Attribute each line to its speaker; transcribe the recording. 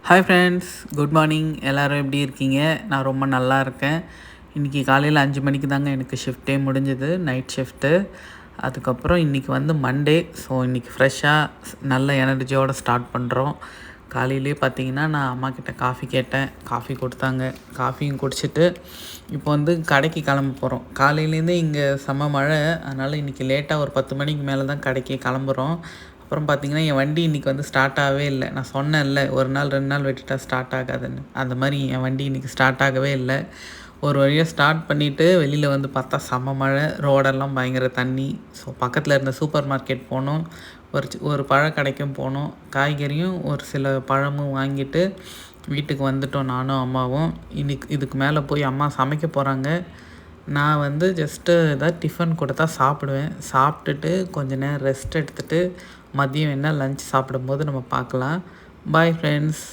Speaker 1: Hi friends, good morning. எல்லோரும் எப்படி இருக்கீங்க? நான் ரொம்ப நல்லா இருக்கேன். இன்றைக்கி காலையில் 5 மணிக்கு தாங்க எனக்கு ஷிஃப்ட்டே முடிஞ்சுது, நைட் ஷிஃப்ட்டு. அதுக்கப்புறம் இன்றைக்கி வந்து மண்டே. ஸோ இன்றைக்கி ஃப்ரெஷ்ஷாக நல்ல எனர்ஜியோடு ஸ்டார்ட் பண்ணுறோம். காலையிலே பார்த்தீங்கன்னா நான் அம்மாக்கிட்ட காஃபி கேட்டேன், காஃபி கொடுத்தாங்க. காஃபியும் குடிச்சிட்டு இப்போ வந்து கடைக்கு கிளம்ப போகிறோம். காலையிலேருந்தே இங்கே செம்ம மழை, அதனால் இன்றைக்கி லேட்டாக ஒரு 10 மணிக்கு மேலே தான் கடைக்கு கிளம்புறோம். அப்புறம் பார்த்திங்கன்னா என் வண்டி இன்றைக்கி வந்து ஸ்டார்ட் ஆகவே இல்லை. நான் சொன்னேன்ல, ஒரு நாள் 2 நாள் விட்டுட்டா ஸ்டார்ட் ஆகாதுன்னு. அந்த மாதிரி என் வண்டி இன்றைக்கி ஸ்டார்ட் ஆகவே இல்லை. ஒரு வழியாக ஸ்டார்ட் பண்ணிவிட்டு வெளியில் வந்து பார்த்தா செம்ம மழை, ரோடெல்லாம் பயங்கர தண்ணி. ஸோ பக்கத்தில் இருந்த சூப்பர் மார்க்கெட் போனோம், ஒரு பழக்கடைக்கும் போனோம். காய்கறியும் ஒரு சில பழமும் வாங்கிட்டு வீட்டுக்கு வந்துட்டோம், நானும் அம்மாவும். இதுக்கு மேலே போய் அம்மா சமைக்க போகிறாங்க. நான் வந்து ஜஸ்ட்டு ஏதாவது டிஃபன் கொடுத்தா சாப்பிடுவேன். சாப்பிட்டுட்டு கொஞ்ச நேரம் ரெஸ்ட் எடுத்துகிட்டு மதியம் என்ன லஞ்ச் சாப்பிடும்போது நம்ம பார்க்கலாம். Bye friends.